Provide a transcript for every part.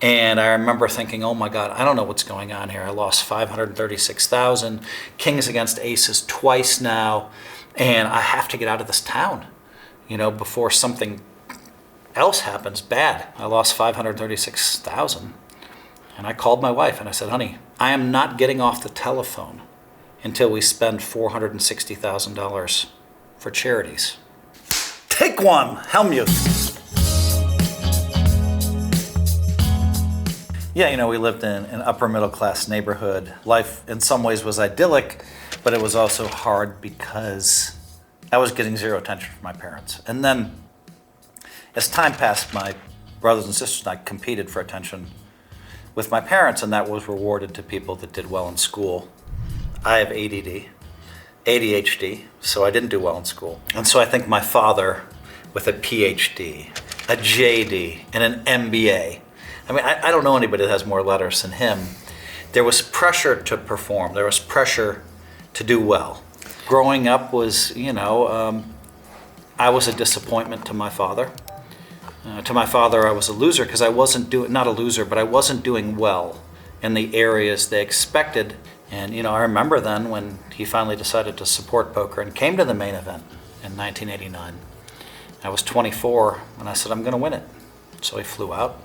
And I remember thinking, oh my God, I don't know what's going on here. I lost 536,000, kings against aces twice now, and I have to get out of this town, before something else happens bad. I lost 536,000. And I called my wife and I said, honey, I am not getting off the telephone until we spend $460,000 for charities. Take one, Hellmuth. Yeah, we lived in an upper middle class neighborhood. Life in some ways was idyllic, but it was also hard because I was getting zero attention from my parents. And then as time passed, my brothers and sisters and I competed for attention with my parents, and that was rewarded to people that did well in school. I have ADD, ADHD, so I didn't do well in school. And so I think my father, with a PhD, a JD, and an MBA, I don't know anybody that has more letters than him. There was pressure to perform. There was pressure to do well. Growing up was, I was a disappointment to my father. To my father, I was a loser because I wasn't not a loser, but I wasn't doing well in the areas they expected. And, I remember then when he finally decided to support poker and came to the main event in 1989. I was 24 and I said, I'm going to win it. So he flew out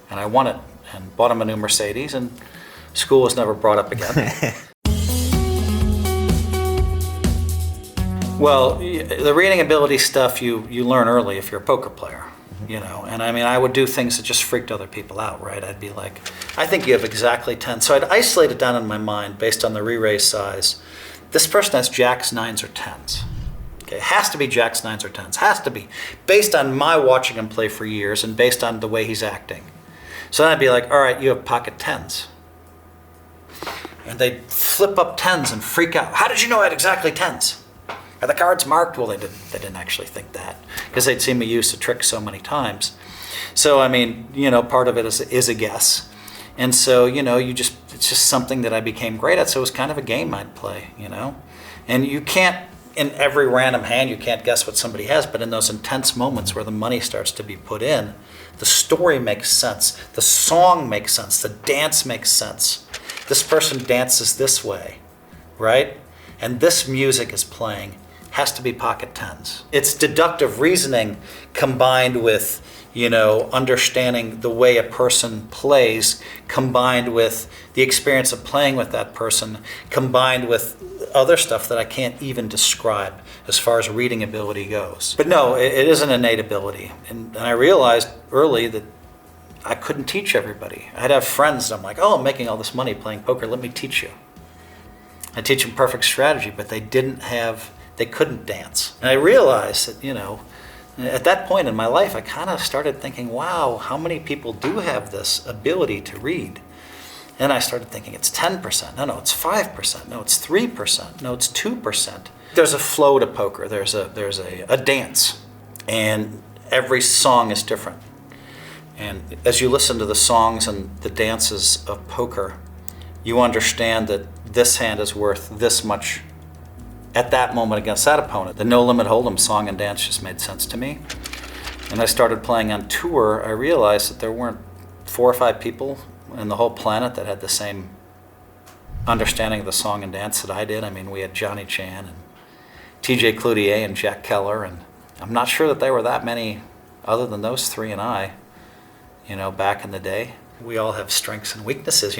and I won it and bought him a new Mercedes, and school was never brought up again. Well, the reading ability stuff you learn early if you're a poker player. And I would do things that just freaked other people out, right? I'd be like, I think you have exactly 10. So I'd isolate it down in my mind based on the re-raise size. This person has jacks, nines, or tens. Okay, it has to be jacks, nines, or tens. Has to be. Based on my watching him play for years and based on the way he's acting. So then I'd be like, all right, you have pocket tens. And they'd flip up tens and freak out. How did you know I had exactly tens? Are the cards marked? Well, they didn't actually think that because they'd seen me use the trick so many times. So, part of it is a guess. And so, it's just something that I became great at. So it was kind of a game I'd play, And you can't, in every random hand, you can't guess what somebody has. But in those intense moments where the money starts to be put in, the story makes sense. The song makes sense. The dance makes sense. This person dances this way, right? And this music is playing. Has to be pocket tens. It's deductive reasoning combined with, understanding the way a person plays, combined with the experience of playing with that person, combined with other stuff that I can't even describe as far as reading ability goes. But no, it is an innate ability. And I realized early that I couldn't teach everybody. I'd have friends that I'm like, oh, I'm making all this money playing poker, let me teach you. I teach them perfect strategy, but they couldn't dance. And I realized that, at that point in my life, I kind of started thinking, wow, how many people do have this ability to read? And I started thinking it's 10%. No, it's 5%. No, it's 3%. No, it's 2%. There's a flow to poker. There's a dance. And every song is different. And as you listen to the songs and the dances of poker, you understand that this hand is worth this much at that moment against that opponent. The No Limit Hold'em song and dance just made sense to me. And I started playing on tour. I realized that there weren't 4 or 5 people in the whole planet that had the same understanding of the song and dance that I did. We had Johnny Chan and TJ Cloutier and Jack Keller, and I'm not sure that there were that many other than those 3 and I, back in the day. We all have strengths and weaknesses.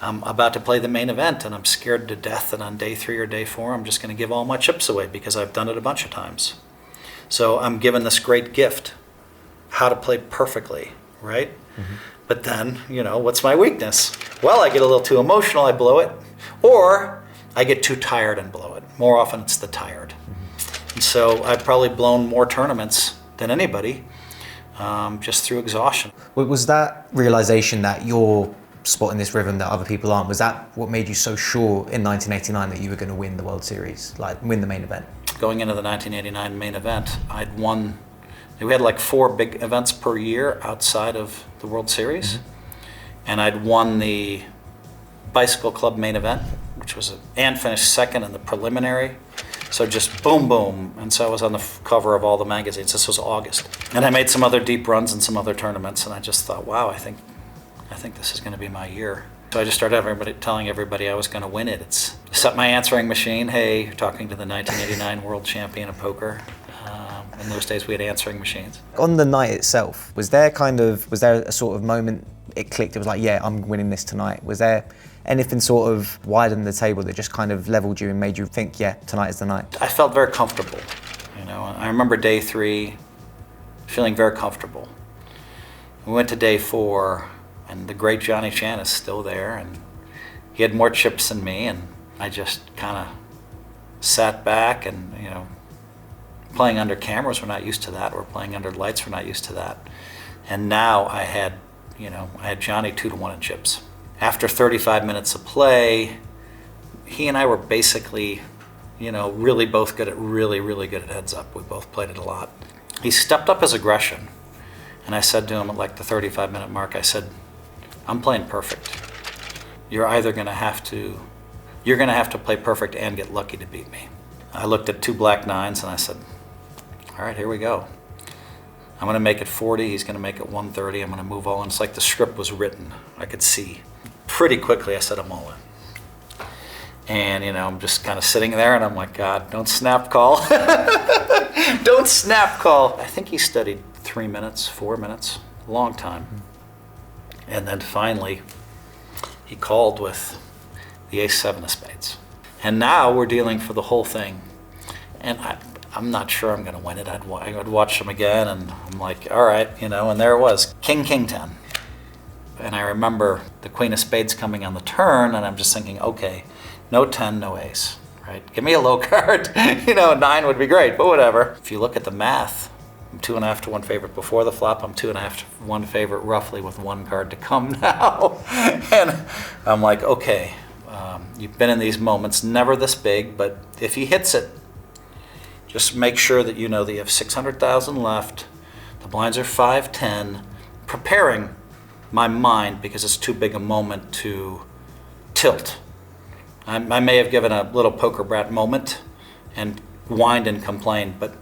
I'm about to play the main event and I'm scared to death that on day 3 or day 4 I'm just going to give all my chips away because I've done it a bunch of times. So I'm given this great gift, how to play perfectly, right? Mm-hmm. But then, what's my weakness? Well, I get a little too emotional, I blow it, or I get too tired and blow it. More often it's the tired. Mm-hmm. And so I've probably blown more tournaments than anybody just through exhaustion. Was that realization that you're spotting this rhythm that other people aren't, was that what made you so sure in 1989 that you were going to win the World Series, win the main event? Going into the 1989 main event, I'd won, we had like 4 big events per year outside of the World Series. Mm-hmm. And I'd won the Bicycle Club main event, which was and finished second in the preliminary So just boom, boom. And so I was on the cover of all the magazines. This was August. And I made some other deep runs in some other tournaments, and I just thought, wow, I think this is going to be my year. So I just started telling everybody I was going to win it. It's set my answering machine. Hey, you're talking to the 1989 world champion of poker. In those days, we had answering machines. On the night itself, was there a sort of moment it clicked? It was like, yeah, I'm winning this tonight. Was there anything sort of widened the table that just kind of leveled you and made you think, yeah, tonight is the night? I felt very comfortable. I remember day 3 feeling very comfortable. We went to day 4, and the great Johnny Chan is still there, and he had more chips than me, and I just kind of sat back and, playing under cameras, we're not used to that. We're playing under lights, we're not used to that. And now I had Johnny 2-1 in chips. After 35 minutes of play, he and I were basically, really both good at really good at heads up. We both played it a lot. He stepped up his aggression, and I said to him at like the 35-minute mark, I said, I'm playing perfect. You're going to have to play perfect and get lucky to beat me. I looked at 2 black 9s and I said, all right, here we go. I'm going to make it 40. He's going to make it 130. I'm going to move all in. It's like the script was written. I could see. Pretty quickly, I said, I'm all in. And, I'm just kind of sitting there, and I'm like, God, don't snap call. Don't snap call. I think he studied 3 minutes, 4 minutes, a long time. And then finally, he called with the ace-7 of spades. And now we're dealing for the whole thing. And I'm not sure I'm going to win it. I'd watch him again, and I'm like, all right, and there it was, king, 10. And I remember the queen of spades coming on the turn, and I'm just thinking, okay, no 10, no ace, right? Give me a low card. 9 would be great, but whatever. If you look at the math, I'm 2.5 to 1 favorite before the flop. I'm 2.5 to 1 favorite roughly with 1 card to come now. And I'm like, okay, you've been in these moments, never this big, but if he hits it, just make sure that you know that you have 600,000 left. The blinds are 5-10. Preparing my mind because it's too big a moment to tilt. I may have given a little poker brat moment and whined and complained, but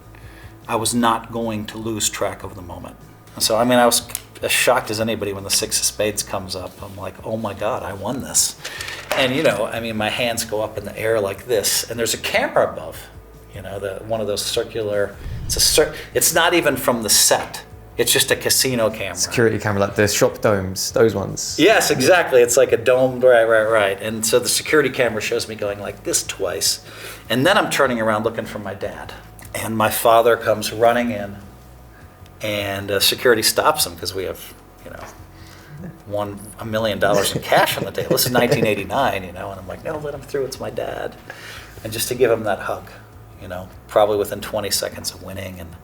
I was not going to lose track of the moment. So, I was as shocked as anybody when the 6 of spades comes up. I'm like, oh my God, I won this. And, my hands go up in the air like this, and there's a camera above. One of those circular, it's not even from the set. It's just a casino camera. Security camera, like the shop domes, those ones. Yes, exactly. It's like a domed, right. And so the security camera shows me going like this twice. And then I'm turning around looking for my dad. And my father comes running in, and security stops him because we have, $1 million in cash on the table. This is 1989, and I'm like, no, let him through. It's my dad. And just to give him that hug. Probably within 20 seconds of winning. And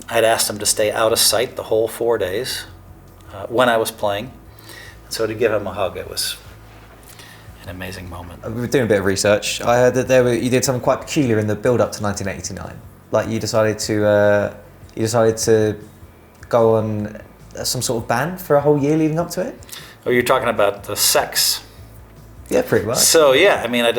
I'd asked him to stay out of sight the whole 4 days when I was playing. So to give him a hug, it was an amazing moment. We were doing a bit of research. I heard that you did something quite peculiar in the build-up to 1989. Like you decided to go on some sort of ban for a whole year leading up to it? Oh, you're talking about the sex? Yeah, pretty much. So yeah, I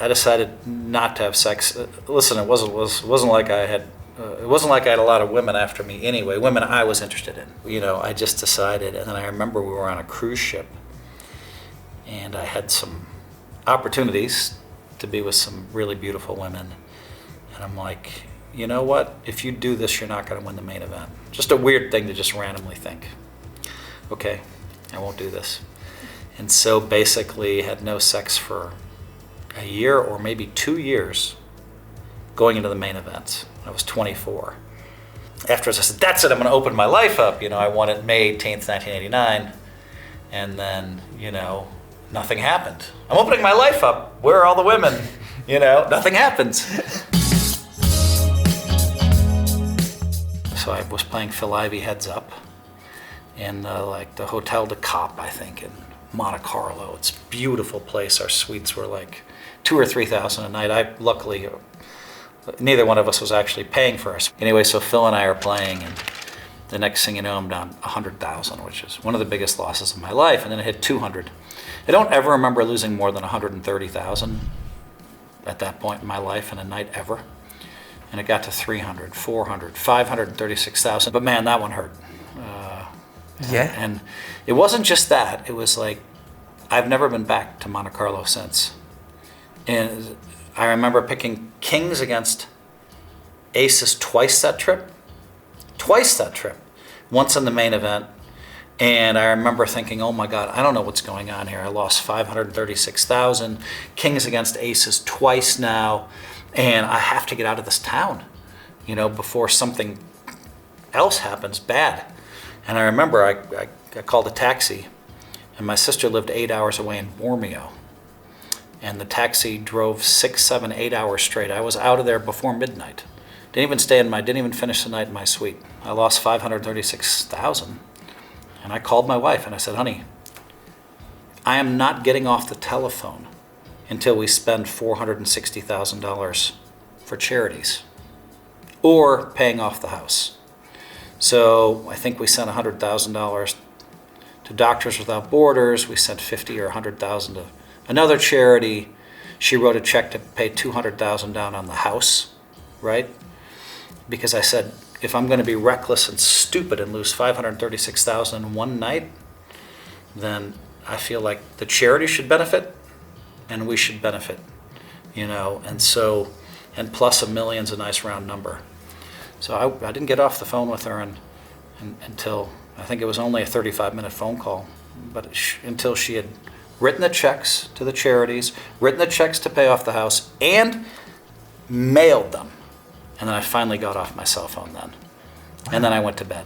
decided not to have sex. Listen, it wasn't like I had a lot of women after me anyway. Women I was interested in. I just decided, and then I remember we were on a cruise ship, and I had some opportunities to be with some really beautiful women, and I'm like, you know what? If you do this, you're not going to win the main event. Just a weird thing to just randomly think. Okay, I won't do this. And so basically had no sex for a year or maybe 2 years going into the main event. I was 24. Afterwards I said, that's it, I'm going to open my life up. I won it May 18th, 1989. And then, nothing happened. I'm opening my life up. Where are all the women? Nothing happens. So I was playing Phil Ivey heads up in the Hotel de Cap, I think, in Monte Carlo. It's a beautiful place. Our suites were like $2,000 or $3,000 a night. Luckily, neither one of us was actually paying for us. Anyway, so Phil and I are playing, and the next thing you know, I'm down 100,000, which is one of the biggest losses of my life. And then I hit 200. I don't ever remember losing more than 130,000 at that point in my life in a night ever. And it got to 300, 400, 536,000. But man, that one hurt. Yeah. And it wasn't just that. It was like, I've never been back to Monte Carlo since. And I remember picking kings against aces twice that trip. Twice that trip. Once in the main event. And I remember thinking, oh my God, I don't know what's going on here. I lost 536,000. Kings against aces twice now. And I have to get out of this town, before something else happens bad. And I remember I called a taxi, and my sister lived 8 hours away in Bormio. And the taxi drove 6, 7, 8 hours straight. I was out of there before midnight. Didn't even finish the night in my suite. I lost 536,000. And I called my wife and I said, honey, I am not getting off the telephone until we spend $460,000 for charities or paying off the house. So I think we sent $100,000 to Doctors Without Borders. We sent $50,000 or $100,000 to another charity. She wrote a check to pay $200,000 down on the house, right? Because I said, if I'm going to be reckless and stupid and lose $536,000 in one night, then I feel like the charity should benefit and we should benefit, and so, and plus $1 million's a nice round number. So I didn't get off the phone with her until, I think it was only a 35-minute phone call, but until she had written the checks to the charities, written the checks to pay off the house, and mailed them. And then I finally got off my cell phone then. And then I went to bed.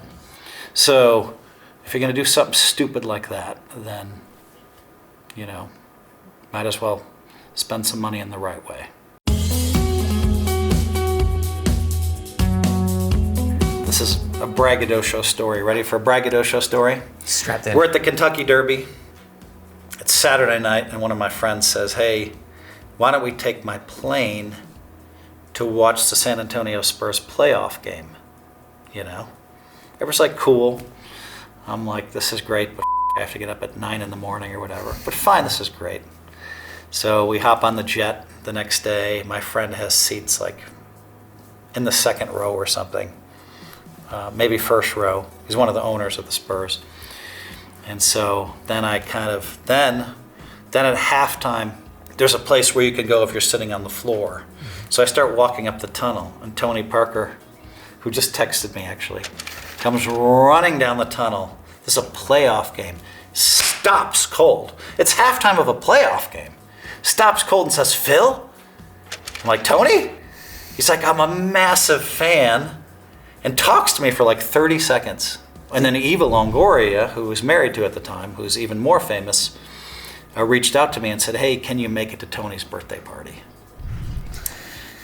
So if you're going to do something stupid like that, then, might as well spend some money in the right way. This is a braggadocio story. Ready for a braggadocio story? Strapped in. We're at the Kentucky Derby. It's Saturday night, and one of my friends says, hey, why don't we take my plane to watch the San Antonio Spurs playoff game? It was like, cool. I'm like, this is great, but I have to get up at 9 in the morning or whatever. But fine, this is great. So we hop on the jet the next day. My friend has seats like in the second row or something. Maybe first row. He's one of the owners of the Spurs. And so then I then at halftime, there's a place where you can go if you're sitting on the floor. So I start walking up the tunnel, and Tony Parker, who just texted me actually, comes running down the tunnel. This is a playoff game. Stops cold. It's halftime of a playoff game. Stops cold and says, Phil? I'm like, Tony? He's like, I'm a massive fan. And talks to me for like 30 seconds. And then Eva Longoria, who was married to at the time, who's even more famous, reached out to me and said, hey, can you make it to Tony's birthday party?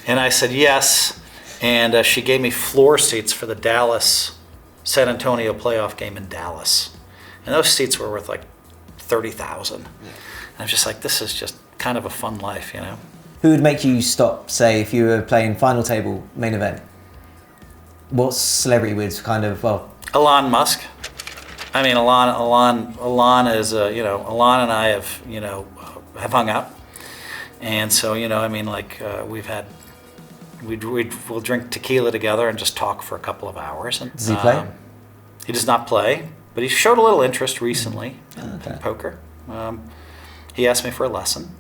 And I said, yes. And she gave me floor seats for the Dallas-San Antonio playoff game in Dallas. And those seats were worth like $30,000. And I was just like, this is just kind of a fun life, Who would make you stop, say, if you were playing final table main event? What celebrity would Elon Musk. I mean, Elon is, Elon and I have hung out. And so, we'll drink tequila together and just talk for a couple of hours. And, does he play? He does not play, but he showed a little interest recently in poker. He asked me for a lesson.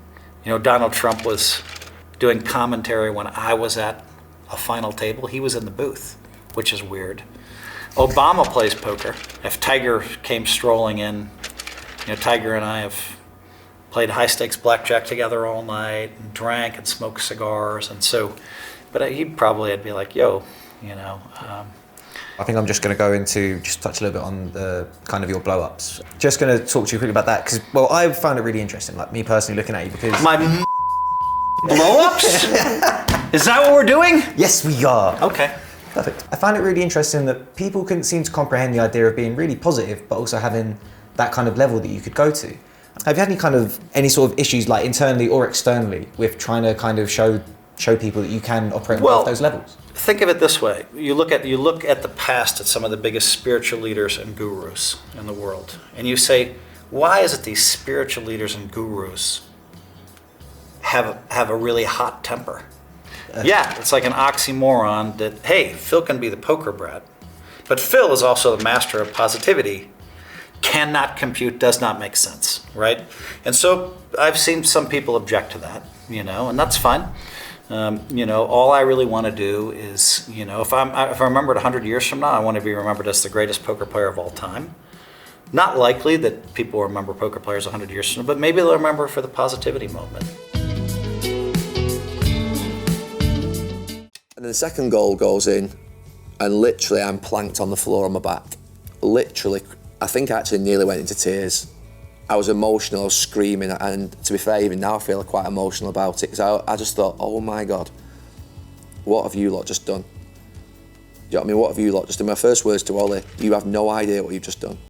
Donald Trump was doing commentary when I was at a final table. He was in the booth, which is weird. Obama plays poker. If Tiger came strolling in, Tiger and I have played high stakes blackjack together all night and drank and smoked cigars. And so, but I'd be like, yo, I think I'm just going to go into, just touch a little bit on the kind of your blow-ups. Just going to talk to you quickly about that, because, I found it really interesting, like me personally looking at you, because... My blow-ups? Is that what we're doing? Yes, we are. Okay. Perfect. I found it really interesting that people couldn't seem to comprehend the idea of being really positive, but also having that kind of level that you could go to. Have you had any sort of issues, like internally or externally, with trying to kind of show people that you can operate above those levels? Think of it this way. You look at the past at some of the biggest spiritual leaders and gurus in the world, and you say, why is it these spiritual leaders and gurus have a really hot temper. Yeah, it's like an oxymoron that, hey, Phil can be the poker brat, but Phil is also the master of positivity. Cannot compute, does not make sense, right? And so I've seen some people object to that, and that's fine. All I really want to do is, if I'm remembered 100 years from now, I want to be remembered as the greatest poker player of all time. Not likely that people will remember poker players 100 years from now, but maybe they'll remember for the positivity movement. And then the second goal goes in, and literally I'm planked on the floor on my back. Literally, I think I actually nearly went into tears. I was emotional, I was screaming, and to be fair, even now I feel quite emotional about it, because I just thought, oh my God, what have you lot just done? Do you know what I mean? What have you lot just done? My first words to Ollie, you have no idea what you've just done.